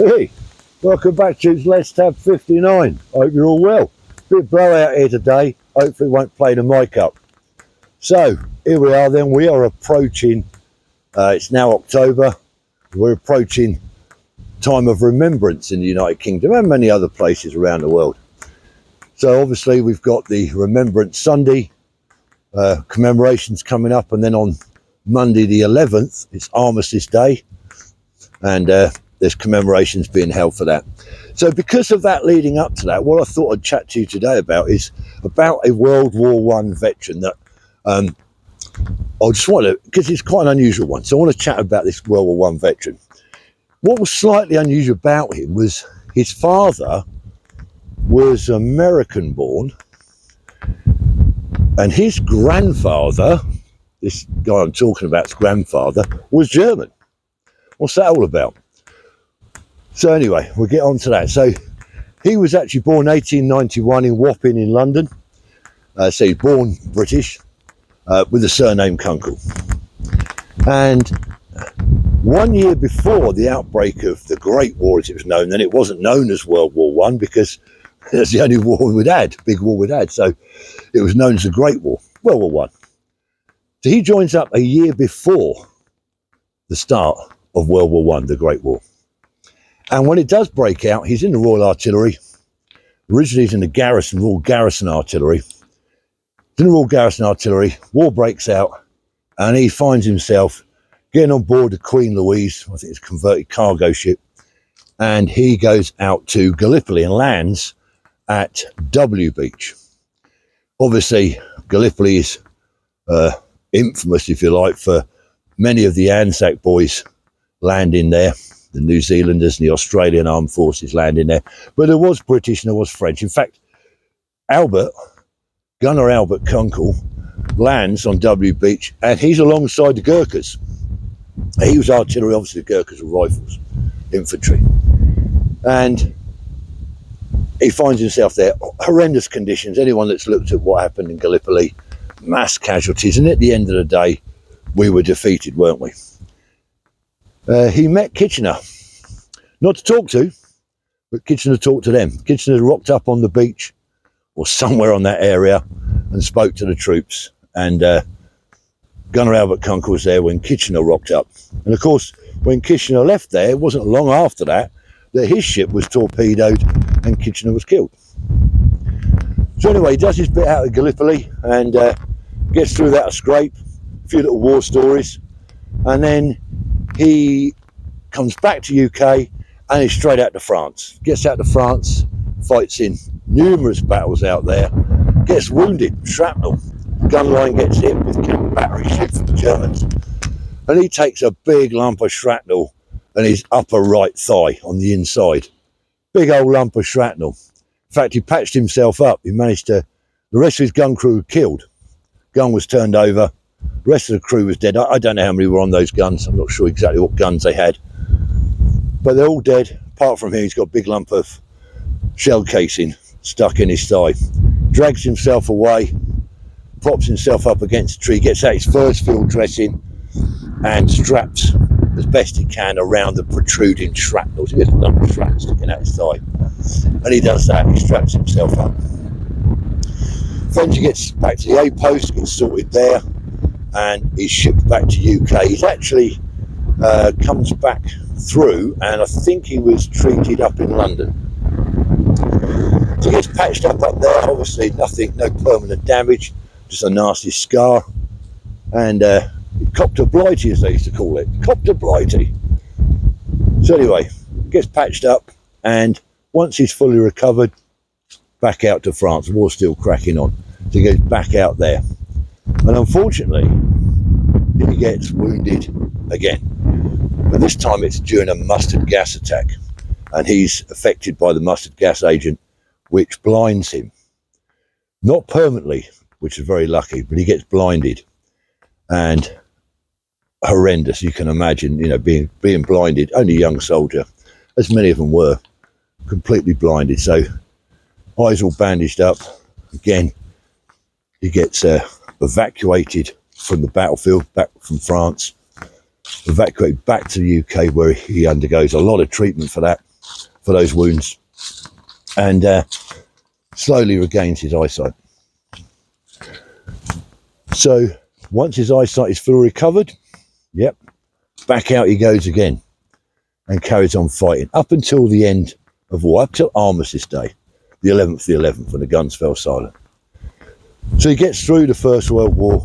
Hey, welcome back to Let's Tab 59. Hope you're all well. Bit blowout here today. Hopefully it won't play the mic up. So, here we are then. We are approaching, it's now October. We're approaching time of remembrance in the United Kingdom and many other places around the world. So obviously we've got the Remembrance Sunday, commemorations coming up, and then on Monday the 11th, it's Armistice Day, and there's commemorations being held for that. So because of that leading up to that, what I thought I'd chat to you today about is about a World War I veteran that I just want to, because it's quite an unusual one, so I want to chat about this World War I veteran. What was slightly unusual about him was his father was American born, and his grandfather, this guy I'm talking about's grandfather, was German. What's that all about? So anyway, we'll get on to that. So he was actually born 1891 in Wapping in London. So he's born British with the surname Kunkel. And 1 year before the outbreak of the Great War, as it was known, then it wasn't known as World War I because that's the only war we'd had, big war we'd had. So it was known as the Great War, World War I. So he joins up a year before the start of World War I, the Great War. And when it does break out, he's in the Royal Artillery. Originally he's in the Garrison, Royal Garrison Artillery. He's in the Royal Garrison Artillery, war breaks out, and he finds himself getting on board the Queen Louise, I think it's a converted cargo ship, and he goes out to Gallipoli and lands at W Beach. Obviously, Gallipoli is infamous, if you like, for many of the Anzac boys landing there. The New Zealanders and the Australian Armed Forces landing there. But there was British and there was French. In fact, Gunner Albert Kunkel lands on W Beach, and he's alongside the Gurkhas. He was artillery, obviously the Gurkhas were rifles, infantry. And he finds himself there. Horrendous conditions. Anyone that's looked at what happened in Gallipoli, mass casualties. And at the end of the day, we were defeated, weren't we? He met Kitchener, not to talk to, but Kitchener talked to them. Kitchener rocked up on the beach or somewhere on that area and spoke to the troops. And Gunner Albert Kunkel was there when Kitchener rocked up. And of course, when Kitchener left there, it wasn't long after that his ship was torpedoed and Kitchener was killed. So anyway, he does his bit out of Gallipoli and gets through that scrape, a few little war stories, and then he comes back to UK and is straight out to France. Gets out to France, fights in numerous battles out there, gets wounded, shrapnel. Gun line gets hit with cannon battery shit from the Germans, and he takes a big lump of shrapnel in his upper right thigh on the inside. Big old lump of shrapnel. In fact, he patched himself up. He managed to, the rest of his gun crew were killed. Gun was turned over. The rest of the crew was dead. I don't know how many were on those guns. I'm not sure exactly what guns they had. But they're all dead. Apart from him, he's got a big lump of shell casing stuck in his thigh. Drags himself away, props himself up against a tree, gets out his first field dressing and straps as best he can around the protruding shrapnel. So he gets a lump of shrapnel sticking out his thigh. And he does that. He straps himself up. Eventually gets back to the A post, gets sorted there, and he's shipped back to UK. He's actually comes back through, and I think he was treated up in London. So he gets patched up there, obviously nothing, no permanent damage, just a nasty scar, and copped a blighty, as they used to call it, copped a blighty. So anyway, gets patched up, and once he's fully recovered, back out to France. The war's still cracking on, so he goes back out there. And unfortunately, he gets wounded again. But this time it's during a mustard gas attack. And he's affected by the mustard gas agent, which blinds him. Not permanently, which is very lucky, but he gets blinded. And horrendous, you can imagine, you know, being blinded. Only a young soldier, as many of them were, completely blinded. So eyes all bandaged up. Again, he gets evacuated from the battlefield, back from France, evacuated back to the UK, where he undergoes a lot of treatment for that. for those wounds, and slowly regains his eyesight. So once his eyesight is fully recovered, yep, back out he goes again and carries on fighting up until the end of war, up till Armistice Day, the 11th, when the guns fell silent. So he gets through the First World War,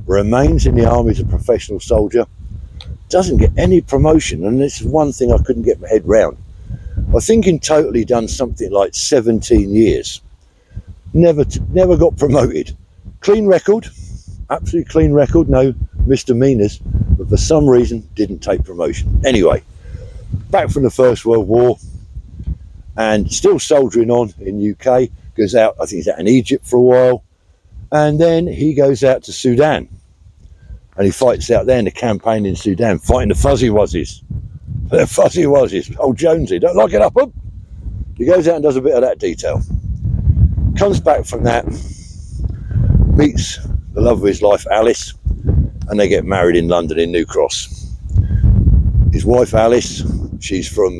remains in the army as a professional soldier, doesn't get any promotion, and this is one thing I couldn't get my head round. I think in total he done something like 17 years. Never got promoted. Clean record, absolutely clean record, no misdemeanors, but for some reason didn't take promotion. Anyway, back from the First World War and still soldiering on in UK, goes out, I think he's out in Egypt for a while, and then he goes out to Sudan and he fights out there in the campaign in Sudan, fighting the Fuzzy Wuzzies. The Fuzzy Wuzzies, old Jonesy, don't lock it up. He goes out and does a bit of that detail. Comes back from that, meets the love of his life, Alice, and they get married in London in New Cross. His wife, Alice, she's from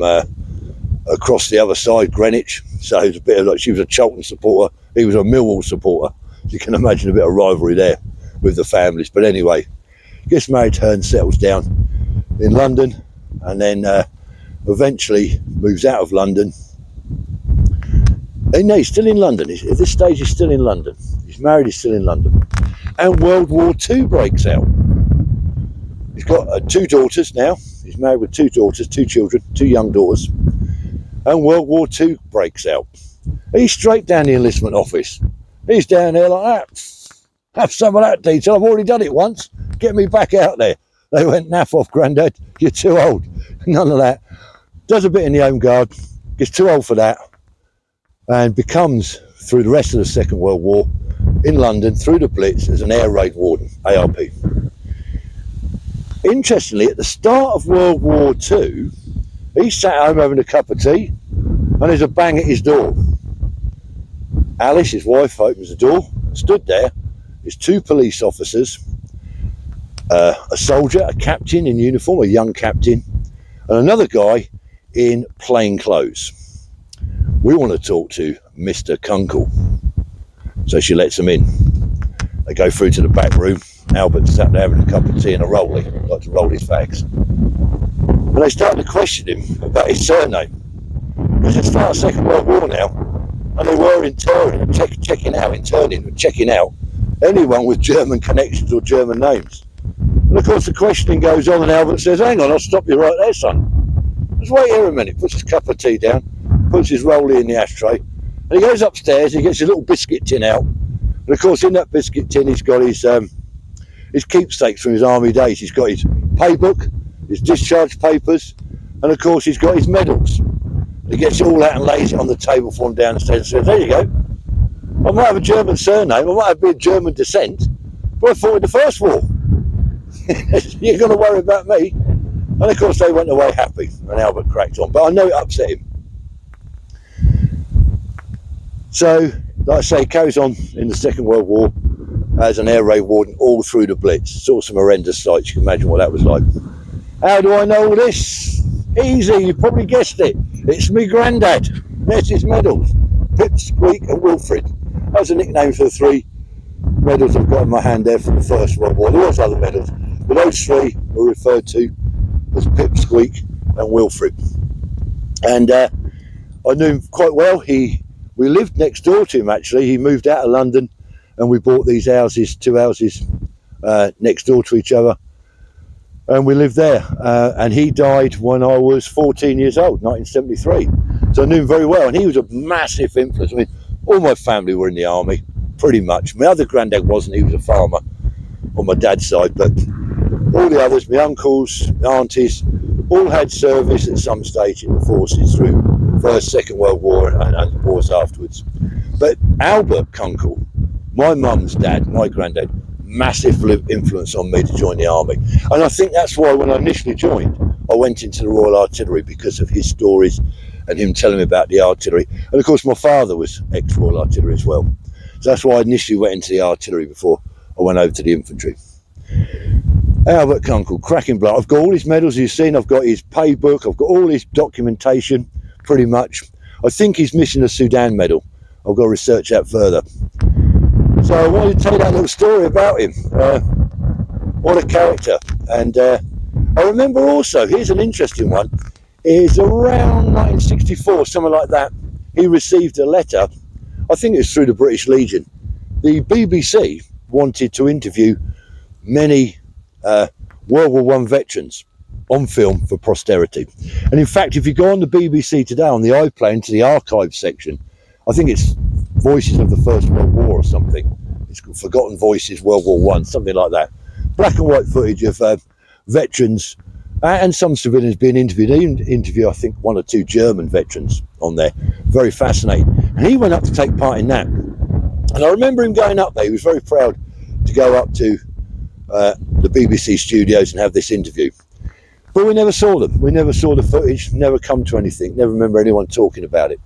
across the other side, Greenwich, so it's a bit of like, she was a Charlton supporter, he was a Millwall supporter. You can imagine a bit of rivalry there with the families. But anyway, gets married to her and settles down in London, and then eventually moves out of London. No, he's still in London. At this stage, he's still in London. He's married, he's still in London. And World War II breaks out. He's got 2 daughters now. He's married with 2 daughters, 2 children, 2 young daughters. And World War II breaks out. He's straight down the enlistment office. He's down there like that. Have some of that detail. I've already done it once. Get me back out there. They went, naff off, Grandad. You're too old. None of that. Does a bit in the Home Guard. Gets too old for that. And becomes, through the rest of the Second World War, in London, through the Blitz, as an air raid warden, ARP. Interestingly, at the start of World War II, he sat home having a cup of tea, and there's a bang at his door. Alice, his wife, opens the door. Stood there is 2 police officers, a soldier, a captain in uniform, a young captain, and another guy in plain clothes. We want to talk to Mr. Kunkel. So she lets them in. They go through to the back room. Albert sat there having a cup of tea and a rollie, like to roll his fags. And they start to question him about his surname. Because it's the Second World War now, and they were interning, checking out anyone with German connections or German names. And of course the questioning goes on, and Albert says, hang on, I'll stop you right there, son. Just wait here a minute. Puts his cup of tea down, puts his rollie in the ashtray, and he goes upstairs, he gets his little biscuit tin out, and of course in that biscuit tin he's got his keepsakes from his army days. He's got his pay book, his discharge papers, and of course he's got his medals. He gets it all out and lays it on the table for him downstairs and says, there you go. I might have a German surname, I might have been German descent, but I fought in the First War. You're going to worry about me? And of course they went away happy, and Albert cracked on. But I know it upset him. So, like I say, he carries on in the Second World War as an air raid warden all through the Blitz. Saw some horrendous sights. You can imagine what that was like. How do I know all this? Easy, you probably guessed it. It's me Grandad. There's his medals. Pip, Squeak and Wilfred. Those are nicknames for the 3 medals I've got in my hand there from the First World War. There was other medals, but those 3 were referred to as Pip, Squeak and Wilfred. And I knew him quite well. We lived next door to him, actually. He moved out of London and we bought these houses, 2 houses next door to each other. And we lived there. And he died when I was 14 years old, 1973. So I knew him very well. And he was a massive influence. I mean, all my family were in the army, pretty much. My other granddad wasn't. He was a farmer on my dad's side. But all the others, my uncles, my aunties, all had service at some stage in the forces through First, Second World War and the wars afterwards. But Albert Kunkel, my mum's dad, my granddad, massive influence on me to join the army. And I think that's why when I initially joined, I went into the Royal Artillery, because of his stories and him telling me about the artillery. And of course my father was ex-Royal Artillery as well. So that's why I initially went into the artillery before I went over to the infantry. Albert Kunkel, cracking bloke. I've got all his medals you've seen. I've got his pay book. I've got all his documentation. pretty much. I think he's missing a Sudan medal. I've got to research that further. So I wanted to tell you that little story about him. What a character. And I remember also, here's an interesting one, is around 1964, something like that, he received a letter, I think it was through the British Legion. The BBC wanted to interview many World War I veterans on film for posterity. And in fact, if you go on the BBC today, on the iPlayer, into the archive section, I think it's Voices of the First World War or something. It's called Forgotten Voices World War I, something like that. Black and white footage of veterans and some civilians being interviewed. They interview, I think, 1 or 2 German veterans on there. Very fascinating. And he went up to take part in that. And I remember him going up there. He was very proud to go up to the BBC studios and have this interview. But we never saw them. We never saw the footage, never come to anything, never remember anyone talking about it.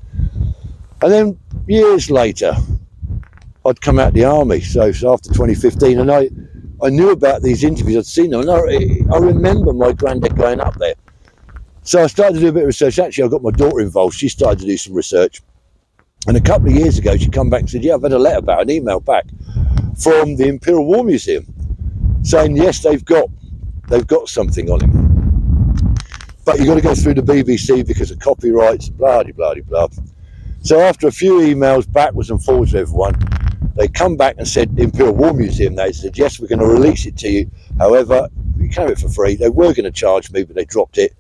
And then years later, I'd come out of the army, so after 2015, and I knew about these interviews, I'd seen them, and I remember my granddad going up there. So I started to do a bit of research. Actually, I got my daughter involved. She started to do some research. And a couple of years ago, she come back and said, yeah, I've had a letter back, an email back from the Imperial War Museum saying, yes, they've got something on him. But you've got to go through the BBC because of copyrights, blah, blah, blah, blah. So after a few emails backwards and forwards with everyone, they come back and said, the Imperial War Museum, they said, yes, we're going to release it to you. However, you can have it for free. They were going to charge me, but they dropped it.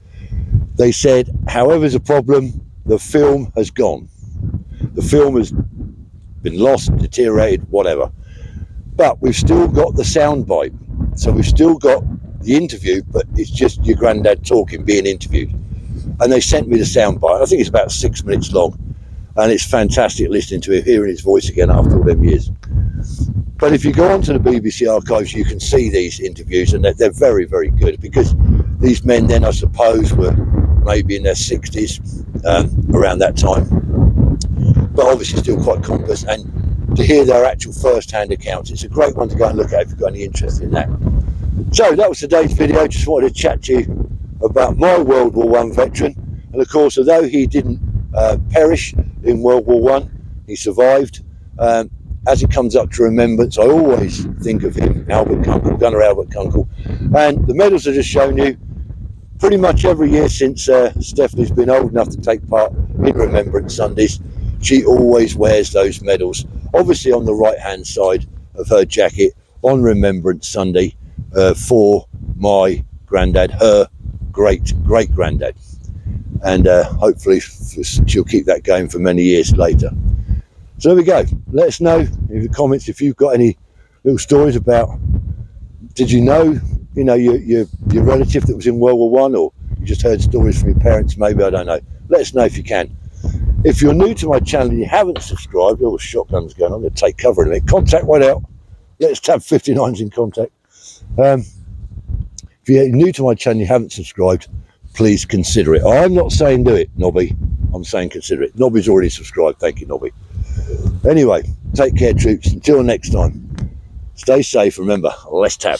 They said, however, there's a problem. The film has gone. The film has been lost, deteriorated, whatever. But we've still got the soundbite. So we've still got the interview, but it's just your granddad talking, being interviewed. And they sent me the soundbite. I think it's about 6 minutes long. And it's fantastic listening to him, hearing his voice again after all them years. But if you go onto the BBC archives, you can see these interviews, and they're very, very good, because these men then, I suppose, were maybe in their 60s, around that time. But obviously still quite complex, and to hear their actual first-hand accounts, it's a great one to go and look at if you've got any interest in that. So that was today's video. Just wanted to chat to you about my World War I veteran. And of course, although he didn't perish in World War I, he survived. As it comes up to remembrance, I always think of him, Albert Kunkel, Gunner Albert Kunkel. And the medals I've just shown you, pretty much every year since Stephanie's been old enough to take part in Remembrance Sundays, she always wears those medals, obviously on the right-hand side of her jacket on Remembrance Sunday for my granddad, her great-great-granddad. And hopefully she'll keep that going for many years later. So there we go. Let us know in the comments if you've got any little stories about, did you know, your relative that was in World War I, or you just heard stories from your parents, maybe, I don't know. Let us know if you can. If you're new to my channel and you haven't subscribed, all the shotguns going on, I'm going to take cover in a minute. Contact right out. Let's tab 59's in contact. If you're new to my channel and you haven't subscribed, please consider it. I'm not saying do it, Nobby. I'm saying consider it. Nobby's already subscribed. Thank you, Nobby. Anyway, take care, troops. Until next time, stay safe. Remember, let's tab.